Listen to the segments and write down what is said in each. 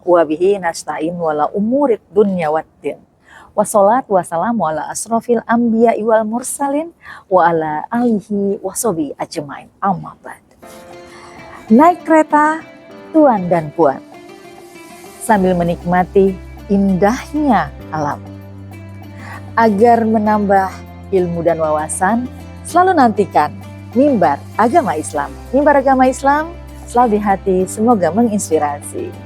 wa bihi nasta'in wala umurid dunya waddin. Wassalatu wassalamu ala asrofil anbiya wal mursalin wa ala alihi wasobi ajmain. Amma ba'd. Naik kereta tuan dan puan sambil menikmati indahnya alam. Agar menambah ilmu dan wawasan, selalu nantikan Mimbar Agama Islam. Mimbar Agama Islam selalu di hati, semoga menginspirasi.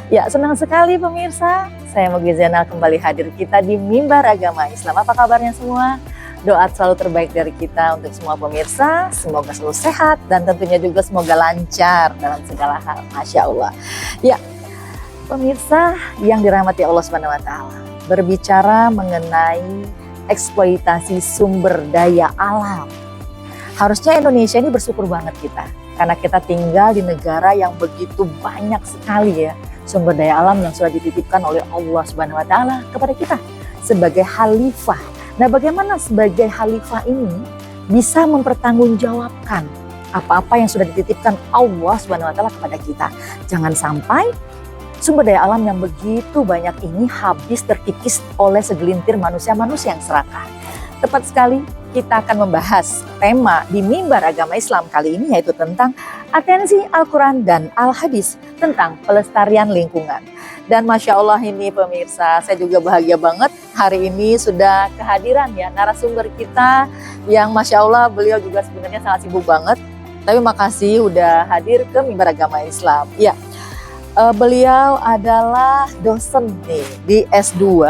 Ya, senang sekali pemirsa, saya Mugi Zainal kembali hadir kita di Mimbar Agama Islam. Apa kabarnya semua? Doa selalu terbaik dari kita untuk semua pemirsa, semoga selalu sehat dan tentunya juga semoga lancar dalam segala hal. Masya Allah. Ya, pemirsa yang dirahmati Allah Subhanahu wa taala, berbicara mengenai eksploitasi sumber daya alam. Harusnya Indonesia ini bersyukur banget kita, karena kita tinggal di negara yang begitu banyak sekali ya sumber daya alam yang sudah dititipkan oleh Allah Subhanahu wa taala kepada kita sebagai khalifah. Nah, bagaimana sebagai khalifah ini bisa mempertanggungjawabkan apa-apa yang sudah dititipkan Allah Subhanahu wa taala kepada kita? Jangan sampai sumber daya alam yang begitu banyak ini habis terkikis oleh segelintir manusia-manusia yang serakah. Tepat sekali, kita akan membahas tema di Mimbar Agama Islam kali ini, yaitu tentang atensi Al-Quran dan Al-Hadis tentang pelestarian lingkungan. Dan Masya Allah ini pemirsa, saya juga bahagia banget hari ini sudah kehadiran ya narasumber kita yang Masya Allah beliau juga sebenarnya sangat sibuk banget. Tapi makasih udah hadir ke Mimbar Agama Islam. Ya, beliau adalah dosen nih di S2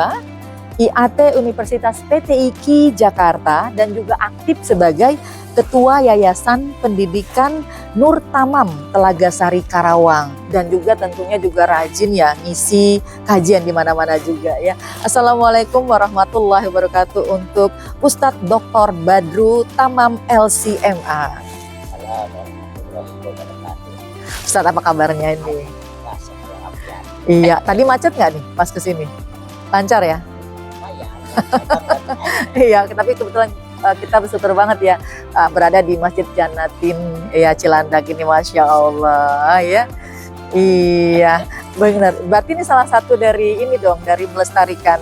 IAT Universitas PTIQ Jakarta dan juga aktif sebagai Ketua Yayasan Pendidikan Nur Tamam Telaga Sari Karawang, dan juga tentunya juga rajin ya ngisi kajian di mana-mana juga ya. Assalamualaikum warahmatullahi wabarakatuh untuk Ustadz Dr. Badru Tamam LCMA. Ustadz, apa kabarnya ini? Iya, tadi macet nggak nih pas kesini? Lancar ya? Iya, tapi kebetulan kita bersyukur banget ya berada di Masjid Jannatin ya Cilandak ini, Masya Allah ya. Iya, benar. Berarti ini salah satu dari ini dong, dari melestarikan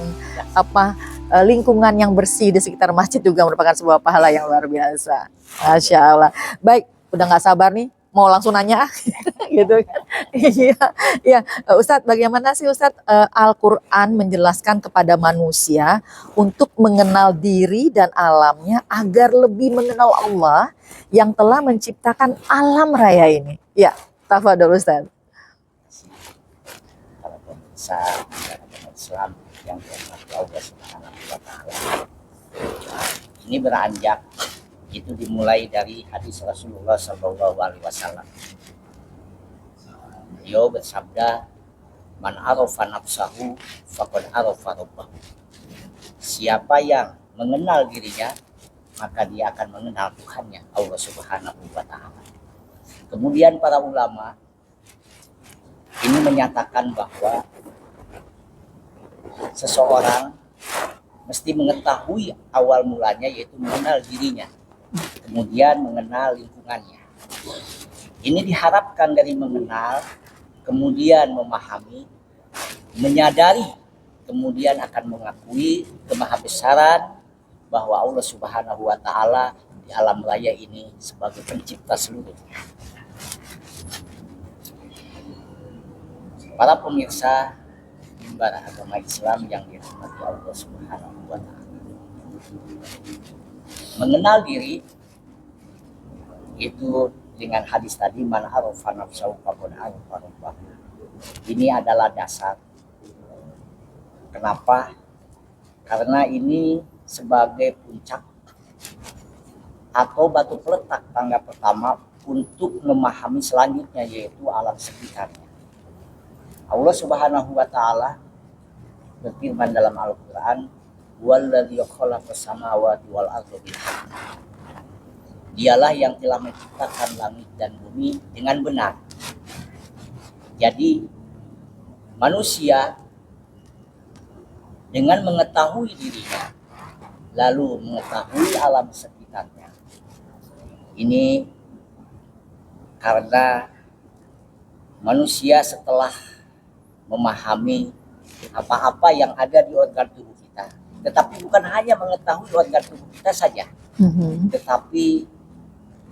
lingkungan yang bersih di sekitar masjid juga merupakan sebuah pahala yang luar biasa. Masya Allah. Baik, udah nggak sabar nih mau langsung nanya gitu kan. Iya, Ustadz, bagaimana sih Ustadz Al-Quran menjelaskan kepada manusia untuk mengenal diri dan alamnya agar lebih mengenal Allah yang telah menciptakan alam raya ini? Ya, tafadhol Ustadz. Para pemirsa Islam yang dirahmati Allah Subhanahu wa taala. Ini beranjak itu dimulai dari hadis Rasulullah Shallallahu Alaihi Wasallam. Beliau bersabda, "Man arafa nafsahu, faqad arafa rabbahu." Siapa yang mengenal dirinya, maka dia akan mengenal Tuhannya, Allah Subhanahu wa taala. Kemudian para ulama ini menyatakan bahwa seseorang mesti mengetahui awal mulanya, yaitu mengenal dirinya, kemudian mengenal lingkungannya. Ini diharapkan dari mengenal, kemudian memahami, menyadari, kemudian akan mengakui kemahabesaran bahwa Allah Subhanahu wa taala di alam raya ini sebagai pencipta seluruhnya. Para pemirsa Mimbar Agama Islam yang dirahmati Allah Subhanahu wa taala, mengenal diri itu dengan hadis tadi, man arafa nafsahu faqad arafa rabbahu. Ini adalah dasar. Kenapa? Karena ini sebagai puncak atau batu peletak tangga pertama untuk memahami selanjutnya, yaitu alam sekitarnya. Allah Subhanahu wa taala berfirman dalam Al-Qur'an, "Walladzi khalaqas samawati wal arda bil haqq." Dialah yang telah menciptakan langit dan bumi dengan benar. Jadi manusia dengan mengetahui dirinya, lalu mengetahui alam sekitarnya, ini karena manusia setelah memahami apa-apa yang ada di organ tubuh kita. Tetapi bukan hanya mengetahui organ tubuh kita saja, tetapi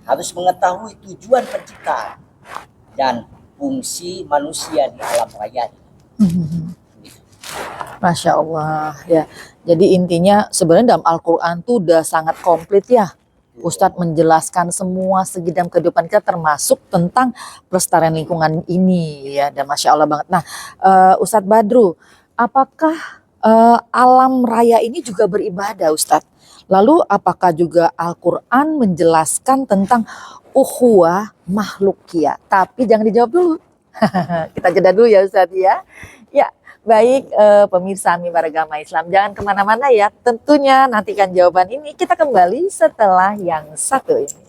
harus mengetahui tujuan penciptaan dan fungsi manusia di alam raya ini. Masya Allah ya. Jadi intinya sebenarnya dalam Al-Quran tuh udah sangat komplit ya. Ustadz menjelaskan semua segi dalam kehidupan kita termasuk tentang pelestarian lingkungan ini ya. Dan Masya Allah banget. Nah Ustadz Badru, apakah alam raya ini juga beribadah Ustadz? Lalu apakah juga Al-Quran menjelaskan tentang ukhuwah makhlukiyah? Tapi jangan dijawab dulu. Kita jeda dulu ya Ustadz ya. Ya. Baik pemirsa Mimbar Agama Islam, jangan kemana-mana ya. Tentunya nantikan jawaban ini, kita kembali setelah yang satu ini.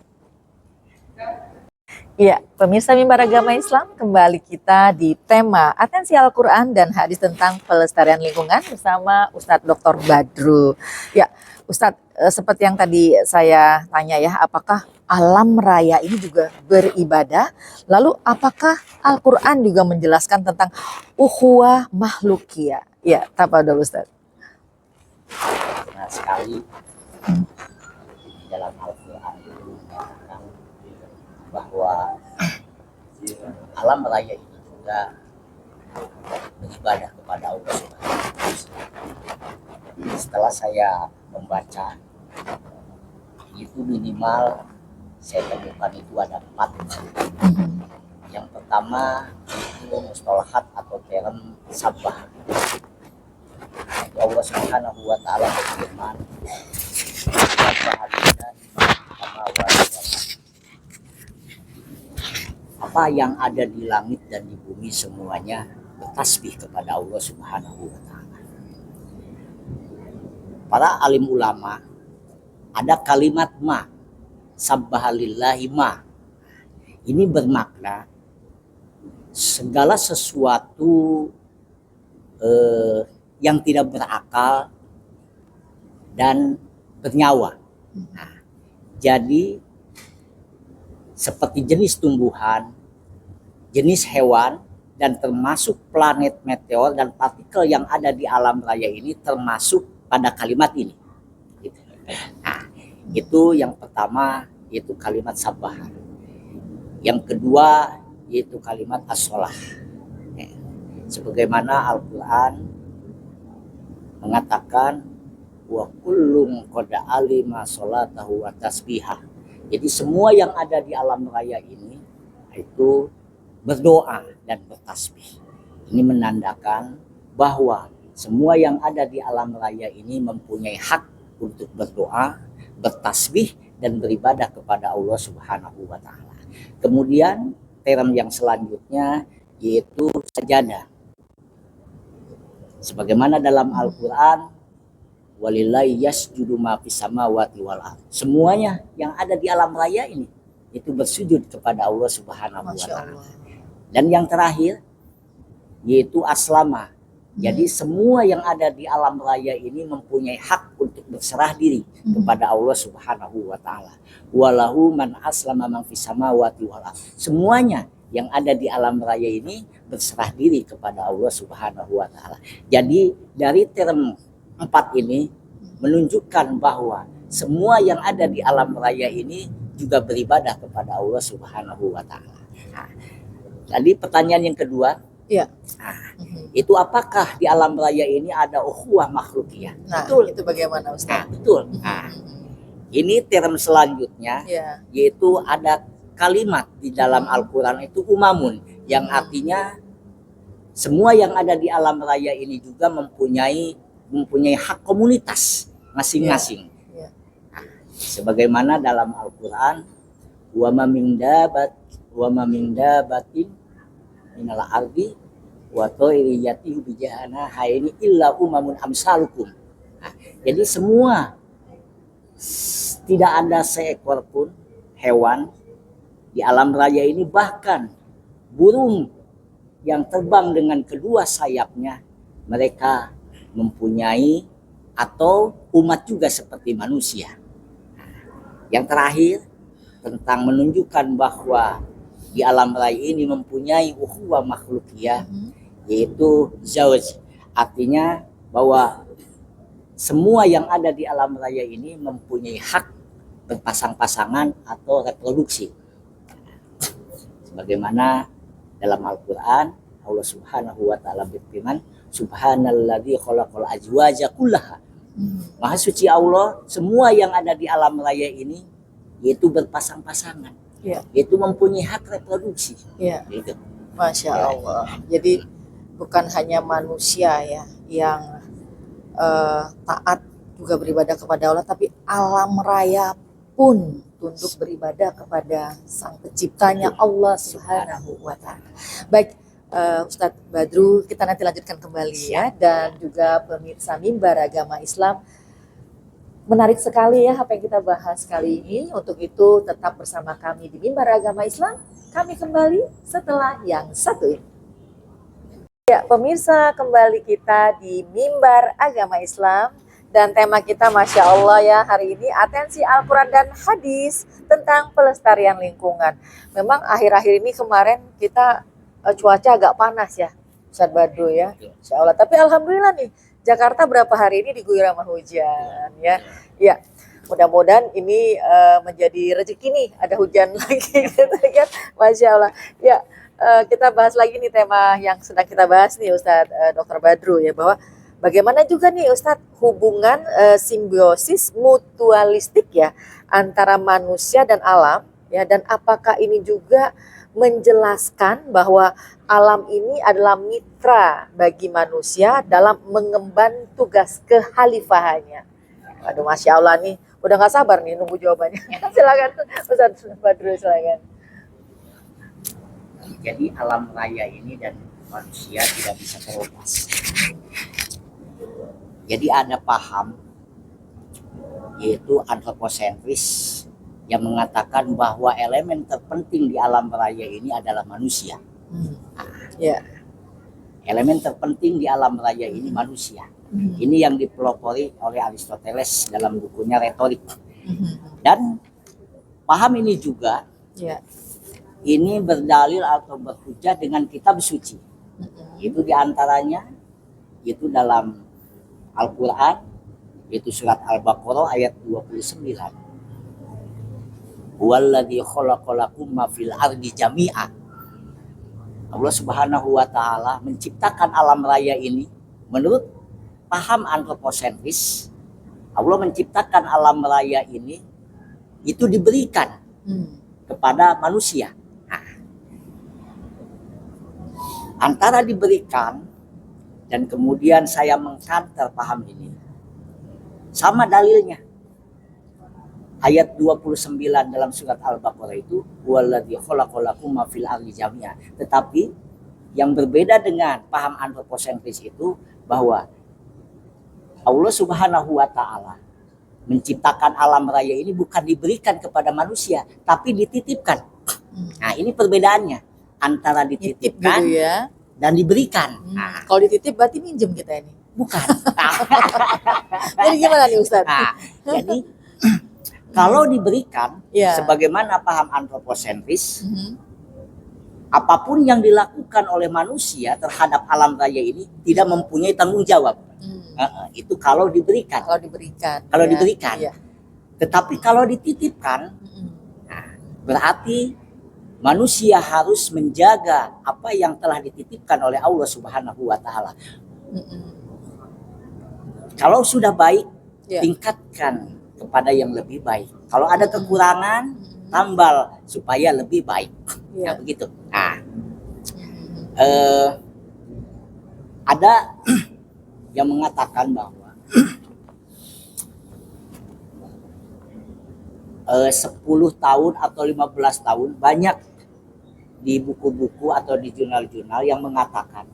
Ya, pemirsa Mimbar Agama Islam, kembali kita di tema Atensi Al-Quran dan Hadis tentang Pelestarian Lingkungan bersama Ustadz Dr. Badru. Ya, Ustadz, seperti yang tadi saya tanya ya, apakah alam raya ini juga beribadah? Lalu apakah Al-Quran juga menjelaskan tentang ukhuwah makhlukiyah? Ya, tafadhol Ustaz. Nah, sekali dalam Al-Quran itu menyatakan bahwa alam raya ini juga beribadah kepada Allah Subhanahu wa Ta'ala. Setelah saya membaca itu minimal saya temukan itu ada 4. Yang pertama itu mustalahat atau term sabbah. Allah Subhanahu wa Ta'ala berfirman, apa yang ada di langit dan di bumi semuanya bertasbih kepada Allah Subhanahu wa Ta'ala. Para alim ulama ada kalimat ma, sabbahalillahi ma. Ini bermakna segala sesuatu yang tidak berakal dan bernyawa. Nah, jadi seperti jenis tumbuhan, jenis hewan, dan termasuk planet, meteor, dan partikel yang ada di alam raya ini termasuk pada kalimat ini. Nah, itu yang pertama, yaitu kalimat sabbah. Yang kedua yaitu kalimat as-sholah. Sebagaimana Al-Quran mengatakan wa kullum qad alima sholatahu wa tasbihah. Jadi semua yang ada di alam raya ini itu berdoa dan bertasbih. Ini menandakan bahwa semua yang ada di alam raya ini mempunyai hak untuk berdoa, bertasbih, dan beribadah kepada Allah Subhanahu wa Ta'ala. Kemudian term yang selanjutnya yaitu sajadah. Sebagaimana dalam Al-Quran, walillahi yasjudu ma fis samawati wal ardh. Semuanya yang ada di alam raya ini itu bersujud kepada Allah Subhanahu wa Ta'ala. Dan yang terakhir yaitu aslama. Jadi semua yang ada di alam raya ini mempunyai hak untuk berserah diri kepada Allah Subhanahu wa Ta'ala. Walahu man aslama man fis samawati wal ardh. Semuanya yang ada di alam raya ini berserah diri kepada Allah Subhanahu wa Ta'ala. Jadi dari term 4 ini menunjukkan bahwa semua yang ada di alam raya ini juga beribadah kepada Allah Subhanahu wa Ta'ala. Nah, tadi pertanyaan yang kedua, ya. Itu apakah di alam raya ini ada ukhuwah makhlukiyah? Nah, betul. itu bagaimana Ustaz? Nah, betul. Nah, ini term selanjutnya yaitu ada kalimat di dalam Al-Quran itu umamun, yang artinya semua yang ada di alam raya ini juga mempunyai hak komunitas masing-masing. Nah, sebagaimana dalam Al-Quran, wa ma min dabatin minal ardi wa thairi yatihu bi jahanahaini illa umamun amsalukum. Nah, jadi semua, tidak ada seekor pun hewan di alam raya ini, bahkan burung yang terbang dengan kedua sayapnya, mereka mempunyai atau umat juga seperti manusia. Yang terakhir tentang menunjukkan bahwa di alam raya ini mempunyai ukhuwah makhlukiyah, yaitu zauj. Artinya bahwa semua yang ada di alam raya ini mempunyai hak berpasang-pasangan atau reproduksi. Sebagaimana dalam Al-Quran Allah Subhanahu wa ta'ala berfirman, Subhanalladzi khalaqal azwaja kullaha. Maha suci Allah, semua yang ada di alam raya ini yaitu berpasang-pasangan, yaitu mempunyai hak reproduksi. Gitu. Masya Allah. Jadi bukan hanya manusia ya yang taat juga beribadah kepada Allah, tapi alam raya pun tunduk beribadah kepada Sang Penciptanya Allah Subhanahu wa ta'ala. Baik, Ustadz Badrul, kita nanti lanjutkan kembali ya, dan juga pemirsa Mimbar Agama Islam. Menarik sekali ya apa yang kita bahas kali ini. Untuk itu tetap bersama kami di Mimbar Agama Islam. Kami kembali setelah yang satu ini. Ya, pemirsa, kembali kita di Mimbar Agama Islam. Dan tema kita Masya Allah ya hari ini, atensi Al-Quran dan Hadis tentang pelestarian lingkungan. Memang akhir-akhir ini kemarin kita cuaca agak panas ya Ustadz Badrul ya, Insya Allah. Tapi alhamdulillah nih Jakarta berapa hari ini diguyur sama hujan ya. Ya, mudah-mudahan ini menjadi rezeki nih, ada hujan lagi gitu kan. Masya Allah. Ya, kita bahas lagi nih tema yang sedang kita bahas nih Ustadz Dr. Badrul ya, bahwa bagaimana juga nih Ustadz hubungan simbiosis mutualistik ya antara manusia dan alam ya, dan apakah ini juga menjelaskan bahwa alam ini adalah mitra bagi manusia dalam mengemban tugas kekhalifahannya. Aduh, Masya Allah nih, udah gak sabar nih nunggu jawabannya. Silakan Ustaz Badrul, silakan. Jadi alam raya ini dan manusia tidak bisa terlepas. Jadi ada paham yaitu antroposentris yang mengatakan bahwa elemen terpenting di alam raya ini adalah manusia. Elemen terpenting di alam raya ini manusia. Ini yang dipelopori oleh Aristoteles dalam bukunya Retorik. Dan paham ini juga ini berdalil atau berhujah dengan kitab suci. Itu diantaranya itu dalam Al-Quran, yaitu surat Al-Baqarah ayat 29. Huwallazi khalaqalakum ma fil ardi jami'a. Allah Subhanahu wa ta'ala menciptakan alam raya ini menurut paham antroposentris. Allah menciptakan alam raya ini itu diberikan kepada manusia. Nah, antara diberikan dan kemudian saya mengkanter paham ini sama dalilnya. Ayat 29 dalam surat Al-Baqarah itu waladzi khalaqalakum ma fil ardi jami'a. Tetapi yang berbeda dengan paham antroposentris itu bahwa Allah Subhanahu wa ta'ala menciptakan alam raya ini bukan diberikan kepada manusia, tapi dititipkan. Nah, ini perbedaannya antara dititipkan gitu ya, dan diberikan. Nah, kalau dititip berarti minjem kita ini. bukan. Jadi gimana nih Ustadz? Nah, jadi kalau diberikan, sebagaimana paham antroposentris, apapun yang dilakukan oleh manusia terhadap alam raya ini tidak mempunyai tanggung jawab. Itu kalau diberikan. Kalau diberikan. Tetapi kalau dititipkan, berarti manusia harus menjaga apa yang telah dititipkan oleh Allah Subhanahu wa ta'ala. Kalau sudah baik, tingkatkan kepada yang lebih baik. Kalau ada kekurangan, tambal supaya lebih baik. Nah, begitu. Nah, ada yang mengatakan bahwa 10 tahun atau 15 tahun banyak di buku-buku atau di jurnal-jurnal yang mengatakan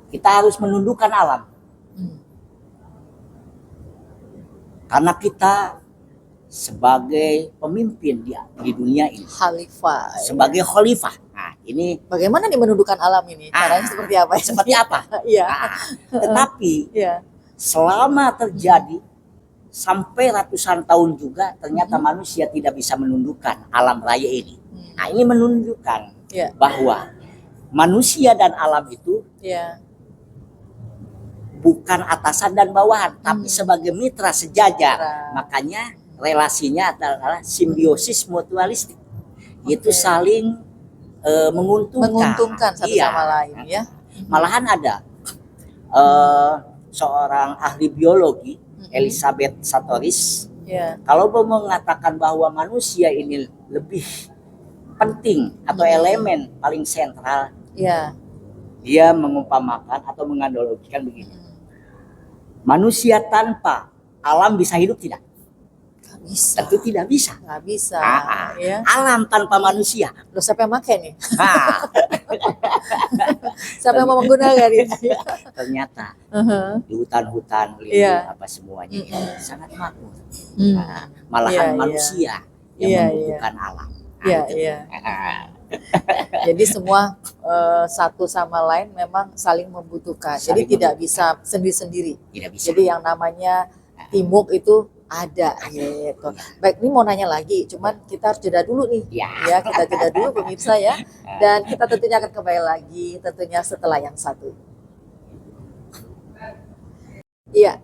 kita harus menundukkan alam. Karena kita sebagai pemimpin di dunia ini, Khalifah. Sebagai khalifah. Nah, ini bagaimana nih menundukkan alam ini? Caranya seperti apa? Seperti apa? Tetapi selama terjadi sampai ratusan tahun juga ternyata manusia tidak bisa menundukkan alam raya ini. Nah, ini menunjukkan bahwa manusia dan alam itu Ya. bukan atasan dan bawahan, tapi sebagai mitra sejajar. Mitra. Makanya relasinya adalah simbiosis mutualistik. Itu Oke. saling menguntungkan. Menguntungkan satu Iya. sama lain ya. Malahan ada seorang ahli biologi, Elizabeth Satori, Ya. kalau mau mengatakan bahwa manusia ini lebih penting atau elemen paling sentral, Ya. dia mengumpamakan atau menganalogikan begini. Manusia tanpa alam bisa hidup tidak? Gak bisa. Tentu tidak bisa. Gak bisa. Ah, Ya. Alam tanpa manusia. Loh, siapa yang pakai nih? Nah, Siapa yang mau menggunakan ini? ternyata Uh-huh. di hutan-hutan lindung Iya. apa semuanya ini sangat makmur. Hmm. Nah, malahan Iya, manusia yang Iya, membutuhkan alam. Nah, Iya, itu. iya. Ah, Jadi semua satu sama lain memang saling membutuhkan. Jadi Saling tidak bisa sendiri-sendiri. tidak bisa. Jadi yang namanya teamwork itu ada gitu. Baik, ini mau nanya lagi, cuman kita harus jeda dulu nih. Ya. Ya, kita jeda dulu pemirsa ya. Dan kita tentunya akan kembali lagi tentunya setelah yang satu. Iya,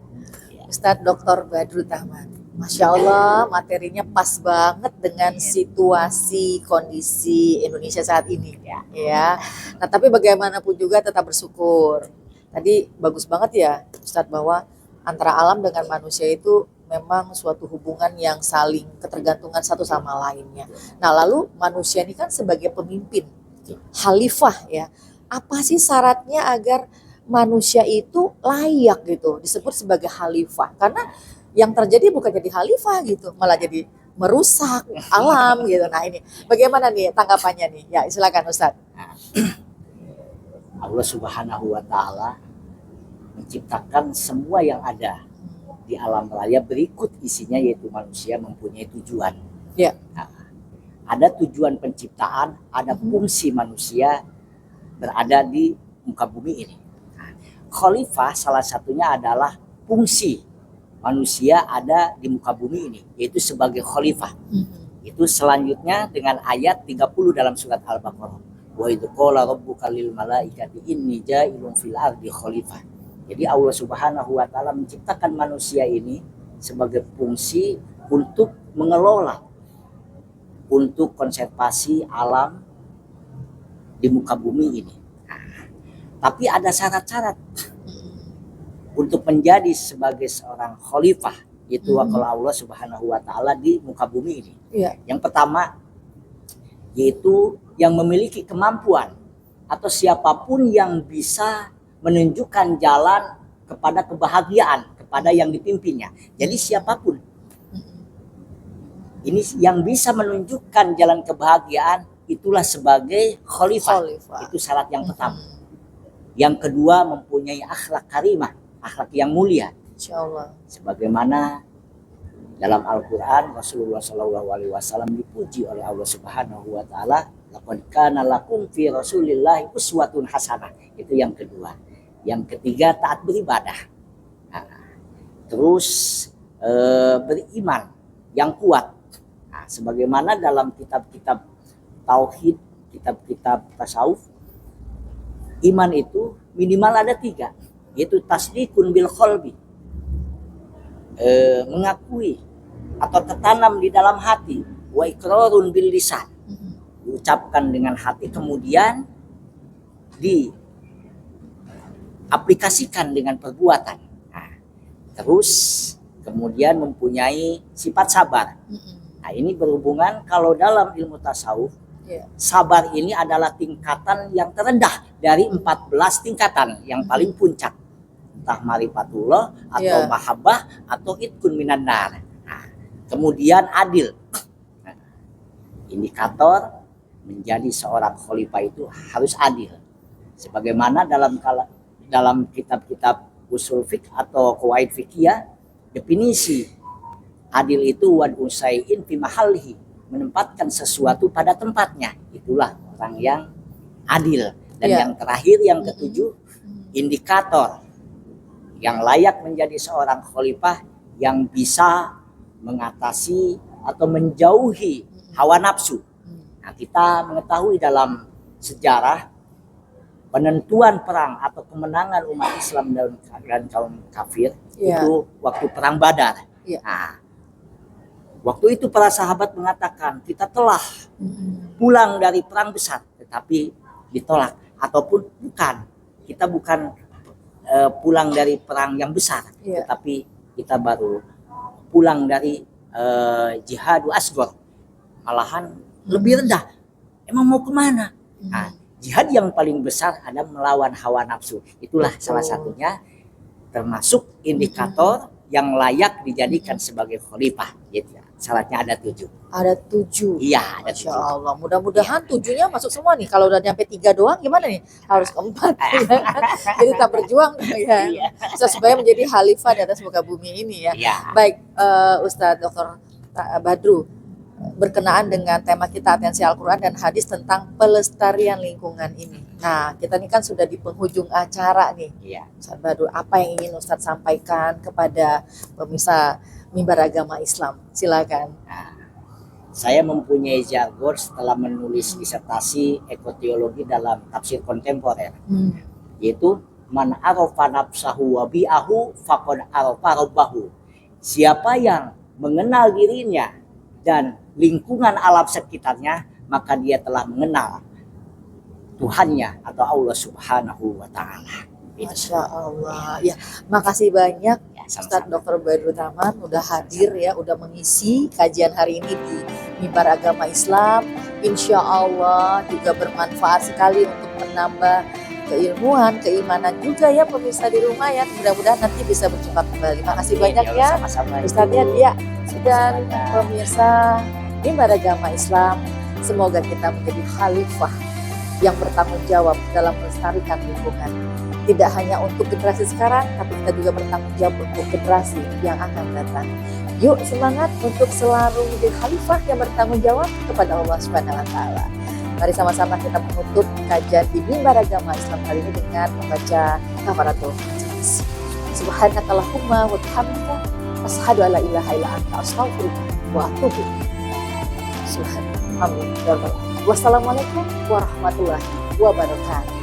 Ustadz Dr. Badrut Ahmad. Masya Allah, materinya pas banget dengan situasi kondisi Indonesia saat ini. Ya. Nah, tapi bagaimanapun juga tetap bersyukur. Tadi bagus banget ya, Ustadz, bahwa antara alam dengan manusia itu memang suatu hubungan yang saling ketergantungan satu sama lainnya. Nah, lalu manusia ini kan sebagai pemimpin, khalifah ya. Apa sih syaratnya agar manusia itu layak gitu disebut sebagai khalifah? Karena yang terjadi bukan jadi khalifah gitu, malah jadi merusak alam gitu. Nah, ini bagaimana nih tanggapannya nih? Ya, silakan Ustadz. Allah Subhanahu wa taala menciptakan semua yang ada di alam raya berikut isinya, yaitu manusia mempunyai tujuan. Ya. Nah, ada tujuan penciptaan, ada fungsi manusia berada di muka bumi ini. Nah, khalifah salah satunya adalah fungsi manusia ada di muka bumi ini, yaitu sebagai khalifah. Itu selanjutnya dengan ayat 30 dalam surat Al-Baqarah. Wa idz qala rabbuka lil malaikati inni ja'ilun fil ardi khalifah. Jadi Allah Subhanahu wa taala menciptakan manusia ini sebagai fungsi untuk mengelola, untuk konservasi alam di muka bumi ini. Nah, tapi ada syarat-syarat untuk menjadi sebagai seorang khalifah, itu wakil Allah Subhanahu wa taala di muka bumi ini. Iya. Yang pertama yaitu yang memiliki kemampuan atau siapapun yang bisa menunjukkan jalan kepada kebahagiaan kepada yang dipimpinnya. Jadi siapapun ini yang bisa menunjukkan jalan kebahagiaan itulah sebagai khalifah. Itu syarat yang pertama. Yang kedua mempunyai akhlak karimah, akhlak yang mulia. Insyaallah. Sebagaimana dalam Al-Quran Rasulullah SAW dipuji oleh Allah Subhanahu wa taala, laqad kana lakum fi Rasulillahi uswatun hasanah. Itu yang kedua. Yang ketiga taat beribadah. Nah, terus beriman yang kuat. Nah, sebagaimana dalam kitab-kitab tauhid, kitab-kitab tasawuf, iman itu minimal ada 3, yaitu tasdikun bil qalbi, mengakui atau tertanam di dalam hati, wa iqrarun bil lisan, diucapkan dengan hati kemudian diaplikasikan dengan perbuatan. Nah, terus kemudian mempunyai sifat sabar. Nah, ini berhubungan kalau dalam ilmu tasawuf, sabar ini adalah tingkatan yang terendah dari 14 tingkatan yang paling puncak. Entah marifatullah atau mahabbah atau itkun minan nar. Nah, kemudian adil. Nah, indikator menjadi seorang khalifah itu harus adil. Sebagaimana dalam kitab-kitab usul fiqh atau qawaid fiqhiyah, definisi adil itu wad usai'in fi mahallihi, menempatkan sesuatu pada tempatnya. Itulah orang yang adil. Dan yang terakhir, yang ketujuh, indikator yang layak menjadi seorang khalifah yang bisa mengatasi atau menjauhi hawa nafsu. Nah, kita mengetahui dalam sejarah penentuan perang atau kemenangan umat Islam dan kaum kafir itu waktu perang Badar. Nah, waktu itu para sahabat mengatakan kita telah pulang dari perang besar, tetapi ditolak, ataupun kita bukan pulang dari perang yang besar, tetapi kita baru pulang dari jihad asghar, malahan lebih rendah. Emang mau kemana? Nah, jihad yang paling besar ada melawan hawa nafsu. Itulah salah satunya, termasuk indikator yang layak dijadikan sebagai khalifah. Gitu. Syaratnya ada 7. Ada 7. Iya, ada Masya 7. Allah. Mudah-mudahan 7-nya masuk semua nih. Kalau udah nyampe 3 doang gimana nih? Harus 4. Jadi tak berjuang ya. Supaya menjadi khalifah di atas muka bumi ini ya. Baik, Ustadz Dr. Badru, berkenaan dengan tema kita atensi Al-Quran dan hadis tentang pelestarian lingkungan ini. Nah, kita ini kan sudah di penghujung acara nih. Ustadz Badru, apa yang ingin Ustadz sampaikan kepada pemirsa Mimbar Agama Islam? Silakan. Saya mempunyai jargon setelah menulis disertasi ekoteologi dalam tafsir kontemporer, yaitu man arafa nafsahu wa bi'ahu faqad arafa rabbahu. Siapa yang mengenal dirinya dan lingkungan alam sekitarnya, maka dia telah mengenal Tuhannya atau Allah Subhanahu wa Ta'ala. Masya Allah. Ya, makasih banyak Ustadz Dr. Badru Taman udah hadir ya, udah mengisi kajian hari ini di Mimbar Agama Islam. Insya Allah juga bermanfaat sekali untuk menambah keilmuan, keimanan juga ya pemirsa di rumah ya. Mudah-mudahan nanti bisa berjumpa kembali. Makasih banyak ya Ustadz ya. Dan pemirsa Mimbar Agama Islam, semoga kita menjadi khalifah yang bertanggung jawab dalam melestarikan lingkungan. Tidak hanya untuk generasi sekarang, tapi kita juga bertanggung jawab untuk generasi yang akan datang. Yuk semangat untuk selalu menjadi khalifah yang bertanggung jawab kepada Allah Subhanahu wa Ta'ala. Mari sama-sama kita menutup kajian di Mimbar Agama Islam kali ini dengan membaca kafaratul majelis. Subhanakallahumma wa bihamdika asyhadu an la ilaha illa anta astaghfiruka wa atubu ilaik. Wassalamualaikum warahmatullahi wabarakatuh.